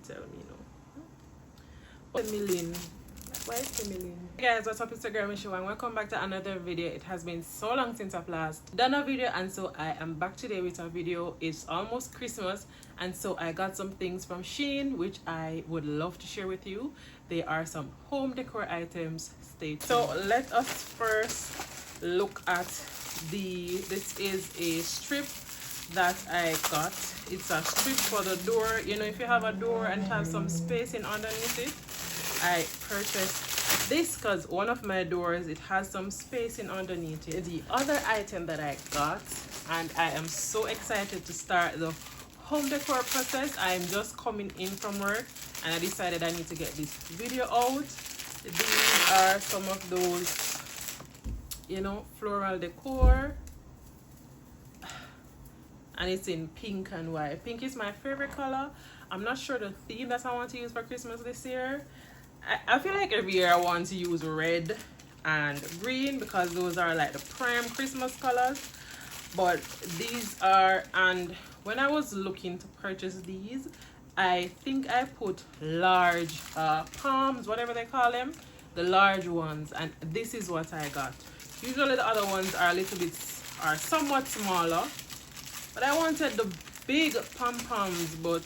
tell me no. Million. Why is the million? Hey guys, what's up? Instagram and Show and welcome back to another video. It has been so long since I've last done a video, and so I am back today with a video. It's almost Christmas, and so I got some things from SHEIN which I would love to share with you. They are some home decor items. Stay tuned. So let us first look at this is a strip that I got. It's a strip for the door. You know, if you have a door and have some spacing underneath it, I purchased this because one of my doors, it has some spacing underneath it. The other item that I got, and I am so excited to start the home decor process. I am just coming in from work and I decided I need to get this video out. These are some of those, you know, floral decor, and it's in pink and white. Pink is my favorite color. I'm not sure the theme that I want to use for Christmas this year. I feel like every year I want to use red and green because those are like the prime Christmas colors. But these are, and when I was looking to purchase these, I think I put large palms, whatever they call them, the large ones, and this is what I got. Usually the other ones are a little bit, are somewhat smaller, but I wanted the big pom-poms, but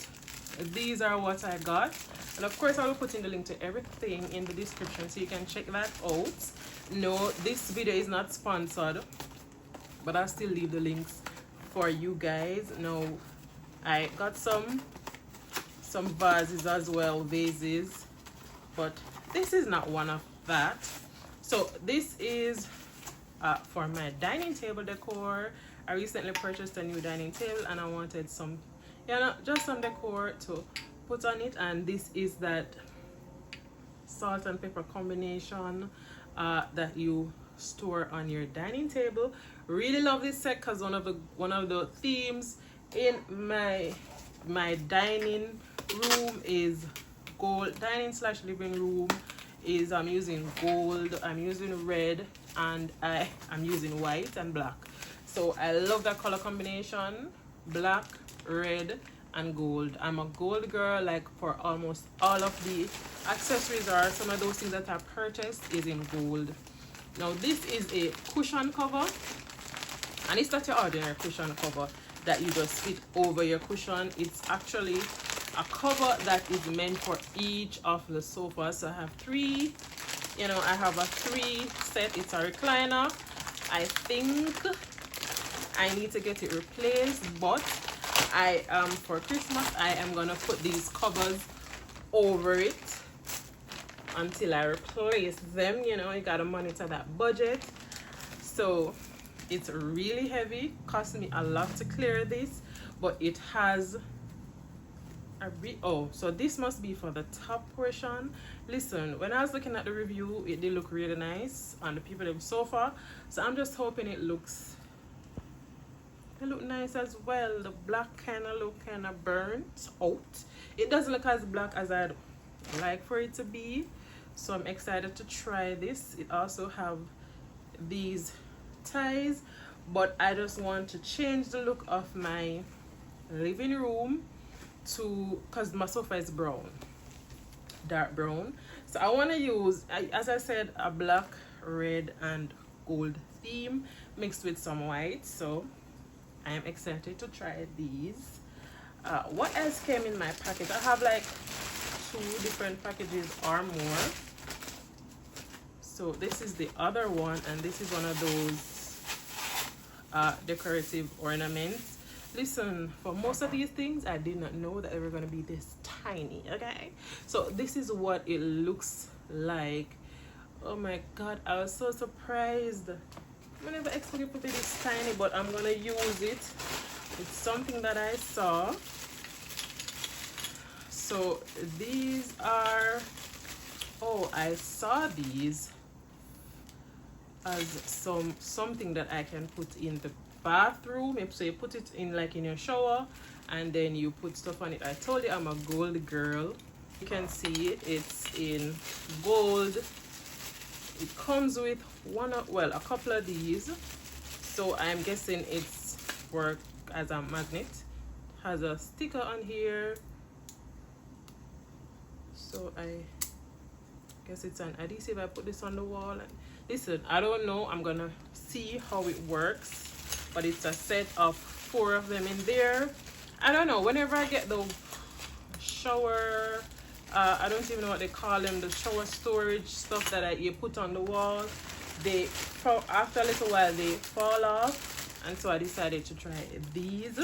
these are what I got. And of course I will put in the link to everything in the description so you can check that out. No, this video is not sponsored, but I'll still leave the links for you guys. Now I got some vases as well, vases, but this is not one of that. So this is for my dining table decor. I recently purchased a new dining table and I wanted some, you know, just some decor to put on it, and this is that salt and pepper combination that you store on your dining table. Really love this set because one of the themes in my dining room is gold. Dining slash living room is, I'm using gold, I'm using red, and I'm using white and black. So I love that color combination, black, red and gold. I'm a gold girl, like for almost all of the accessories or some of those things that I purchased is in gold. Now this is a cushion cover, and it's not your ordinary cushion cover that you just fit over your cushion. It's actually a cover that is meant for each of the sofas. So I have three, you know, I have a 3 set. It's a recliner. I think I need to get it replaced, but for Christmas I am gonna put these covers over it until I replace them. You know, you gotta monitor that budget. So it's really heavy, cost me a lot to clear this, but it has a so this must be for the top portion. Listen, when I was looking at the review, it did look really nice on the people of sofa, so I'm just hoping it look nice as well. The black kind of look kind of burnt out. It doesn't look as black as I'd like for it to be, so I'm excited to try this. It also have these ties, but I just want to change the look of my living room to, because my sofa is brown, dark brown, so I want to use, as I said, a black, red and gold theme mixed with some white. So I am excited to try these. What else came in my package? I have like 2 different packages or more. So this is the other one, and this is one of those decorative ornaments. Listen, for most of these things I did not know that they were going to be this tiny. Okay, so this is what it looks like. Oh my god, I was so surprised. I never expected it to be this tiny, but I'm gonna use it. It's something that I saw. So these are, oh, I saw these as something that I can put in the bathroom. So you put it in like in your shower and then you put stuff on it. I told you I'm a gold girl. You can see it's in gold. It comes with a couple of these, so I'm guessing it's work as a magnet. Has a sticker on here I guess it's an adhesive. I put this on the wall, and listen, I don't know, I'm gonna see how it works, but it's a set of 4 of them in there. I don't know, whenever I get the shower, I don't even know what they call them, the shower storage stuff that you put on the wall, they, after a little while, they fall off, and so I decided to try these.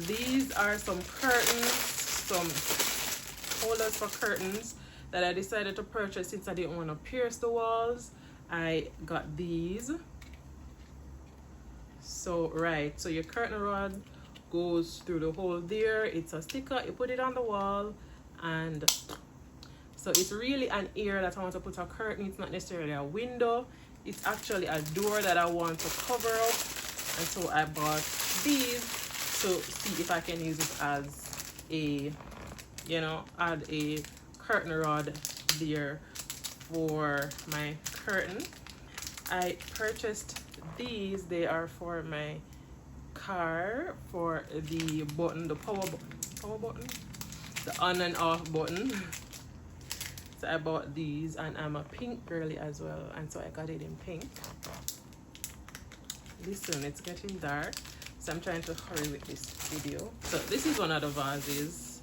These are some curtains, some holders for curtains that I decided to purchase since I didn't want to pierce the walls. I got these. So so your curtain rod goes through the hole there. It's a sticker, you put it on the wall, and so it's really an area that I want to put a curtain. It's not necessarily a window, it's actually a door that I want to cover up, and so I bought these to see if I can use it as a, you know, add a curtain rod there for my curtain. I purchased these. They are for my car, for the button, the power button, the on and off button. So I bought these, and I'm a pink girly as well, and so I got it in pink. Listen, it's getting dark, so I'm trying to hurry with this video. So this is one of the vases.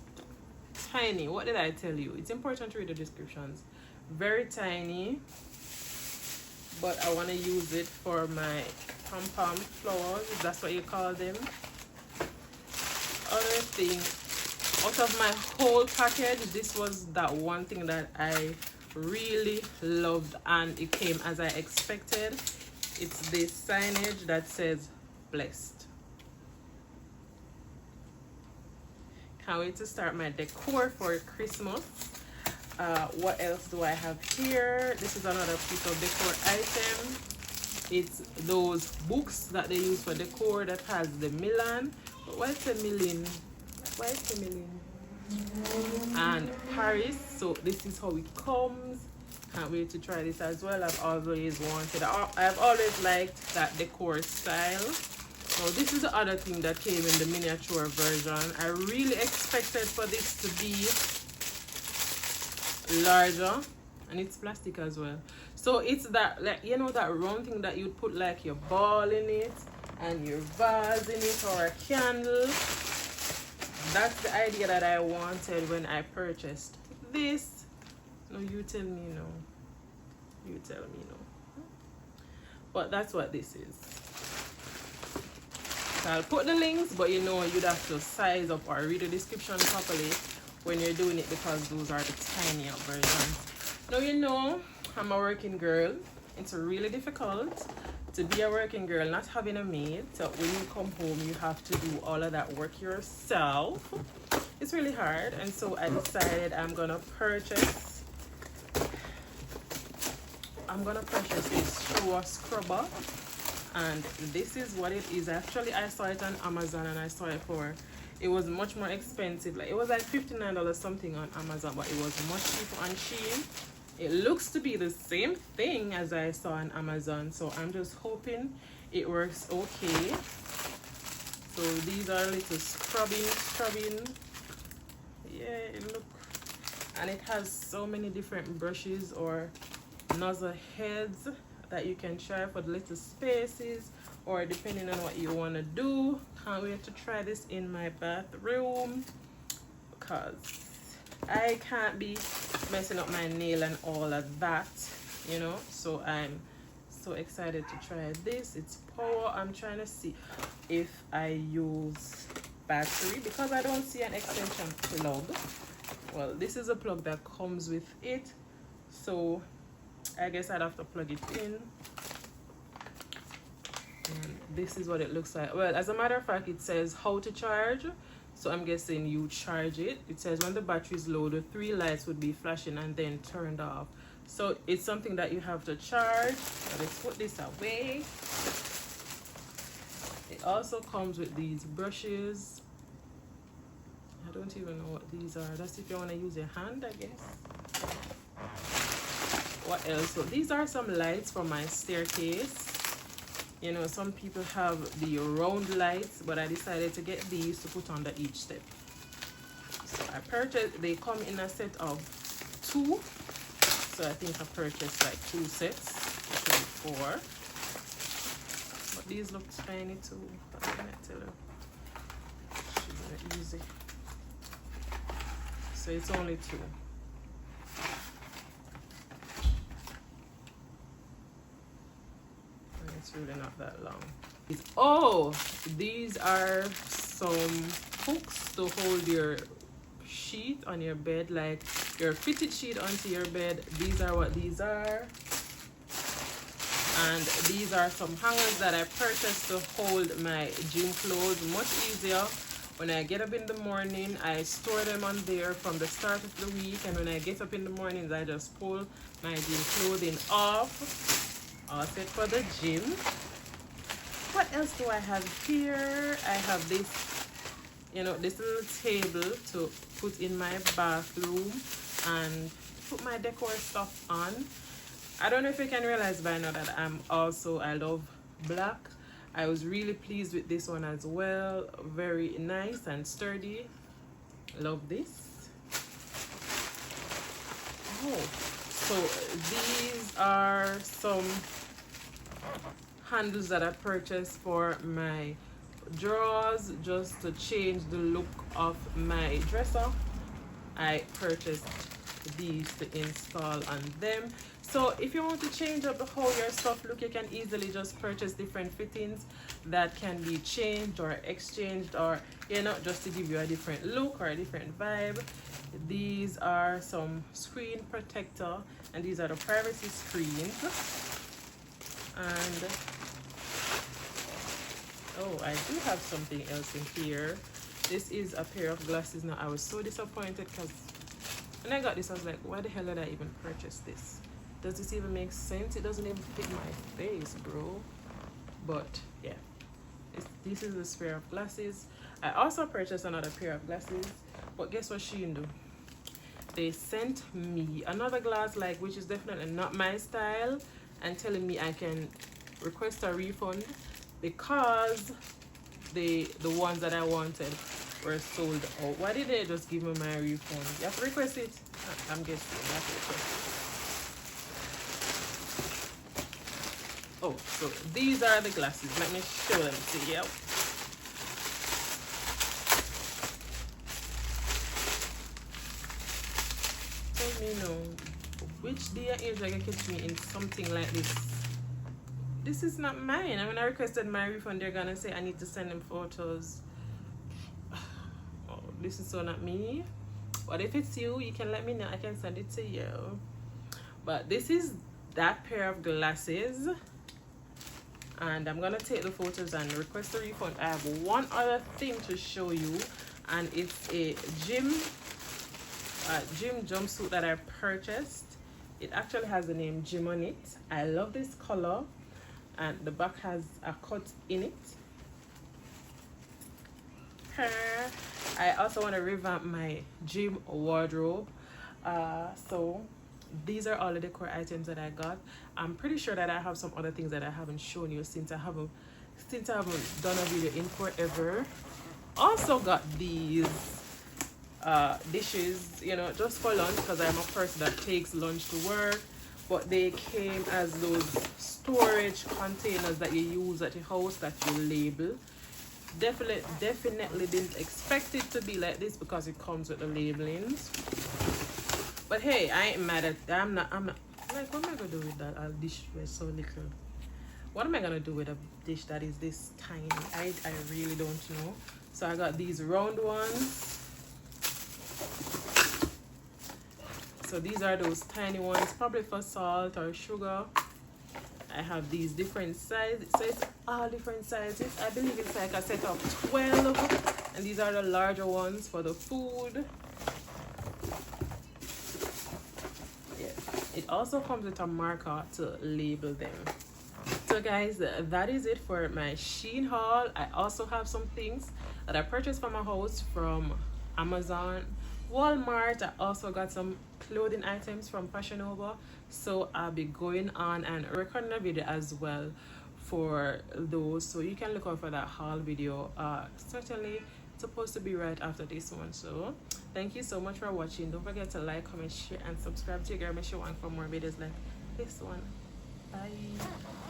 Tiny. What did I tell you? It's important to read the descriptions. Very tiny, but I want to use it for my pom-pom flowers, if that's what you call them. Other thing, out of my whole package, this was that one thing that I really loved, and it came as I expected. It's this signage that says blessed. Can't wait to start my decor for Christmas. What else do I have here? This is another piece of decor item. It's those books that they use for decor that has the Milan. But why is the Milan? Why is the Milan? And Paris. So this is how it comes. Can't wait to try this as well. I've always wanted. I've always liked that decor style. So this is the other thing that came in the miniature version. I really expected for this to be larger, and it's plastic as well. So it's that, like, you know, that round thing that you'd put like your ball in it and your vase in it, or a candle. That's the idea that I wanted when I purchased this. No, you tell me no. You tell me no. But that's what this is. So I'll put the links, but you know, you'd have to size up or read the description properly when you're doing it, because those are the tinier versions. Now, you know, I'm a working girl. It's really difficult to be a working girl not having a maid. So when you come home, you have to do all of that work yourself. It's really hard, and so I decided I'm gonna purchase this shower scrubber, and this is what it is. Actually, I saw it on Amazon, and I saw it for, it was much more expensive. Like, it was like $59 something on Amazon, but it was much cheaper on SHEIN. It looks to be the same thing as I saw on Amazon, so I'm just hoping it works okay. So these are little scrubbing. Yeah, look, and it has so many different brushes or nozzle heads that you can try for the little spaces, or depending on what you want to do. Can't wait to try this in my bathroom, because I can't be messing up my nail and all of that, you know. So I'm so excited to try this. It's power. I'm trying to see if I use battery, because I don't see an extension plug. Well, this is a plug that comes with it, so I guess I'd have to plug it in. And this is what it looks like. Well, as a matter of fact, it says how to charge, so I'm guessing you charge it. It says when the battery is low, the 3 lights would be flashing and then turned off. So it's something that you have to charge. So let's put this away. It also comes with these brushes. I don't even know what these are. That's if you want to use your hand, I guess. What else? So these are some lights for my staircase. You know, some people have the round lights, but I decided to get these to put under each step. So I purchased, they come in a set of 2. So I think I purchased like 2 sets. Actually 4. But these look tiny too. What can I tell you? Should be easy. So it's only 2. And it's really not that long. Oh, these are some hooks to hold your sheet on your bed, like your fitted sheet onto your bed. These are what these are. And these are some hangers that I purchased to hold my gym clothes. Much easier. When I get up in the morning, I store them on there from the start of the week, and when I get up in the mornings, I just pull my gym clothing off. All set for the gym. What else do I have here? I have this, you know, this little table to put in my bathroom and put my decor stuff on. I don't know if you can realize by now that I love black. I was really pleased with this one as well. Very nice and sturdy. Love this. Oh, so these are some handles that I purchased for my drawers, just to change the look of my dresser. I purchased these to install on them. So if you want to change up how your stuff look, you can easily just purchase different fittings that can be changed or exchanged, or, you know, just to give you a different look or a different vibe. These are some screen protector, and these are the privacy screens. And oh, I do have something else in here. This is a pair of glasses. Now, I was so disappointed because when I got this, I was like, why the hell did I even purchase this? Does this even make sense? It doesn't even fit my face, bro. But yeah, this is a pair of glasses. I also purchased another pair of glasses, but guess what SHEIN do? They sent me another glass, like, which is definitely not my style, and telling me I can request a refund because the ones that I wanted were sold out. Why did they just give me my refund? You have to request it. I'm guessing you have to request it. Oh, so these are the glasses. Let me show them to you. Let me know which day and age I can catch me in something like this. This is not mine. And when I requested my refund, they're gonna say I need to send them photos. Oh, this is so not me. But if it's you, you can let me know. I can send it to you. But this is that pair of glasses. And I'm gonna take the photos and request a refund. I have one other thing to show you, and it's a gym jumpsuit that I purchased. It actually has the name Gym on it. I love this color, and the back has a cut in it. I also want to revamp my gym wardrobe. So these are all the decor items that I got. I'm pretty sure that I have some other things that I haven't shown you since I haven't done a video in forever. Also got these dishes, you know, just for lunch, because I'm a person that takes lunch to work. But they came as those storage containers that you use at your house that you label. Definitely didn't expect it to be like this because it comes with the labelings. But hey, I ain't mad at. I'm not. Like, what am I gonna do with that? A dish was so little. What am I gonna do with a dish that is this tiny? I really don't know. So I got these round ones. So these are those tiny ones, probably for salt or sugar. I have these different sizes. So it's all different sizes. I believe it's like a set of 12. And these are the larger ones for the food. It also comes with a marker to label them. So guys, that is it for my SHEIN haul. I also have some things that I purchased for my house from Amazon, Walmart. I also got some clothing items from Fashion Nova. So I'll be going on and recording a video as well for those. So you can look out for that haul video. Certainly supposed to be right after this one. So thank you so much for watching. Don't forget to like, comment, share, and subscribe to your girl Michelle Wang for more videos like this one. Bye.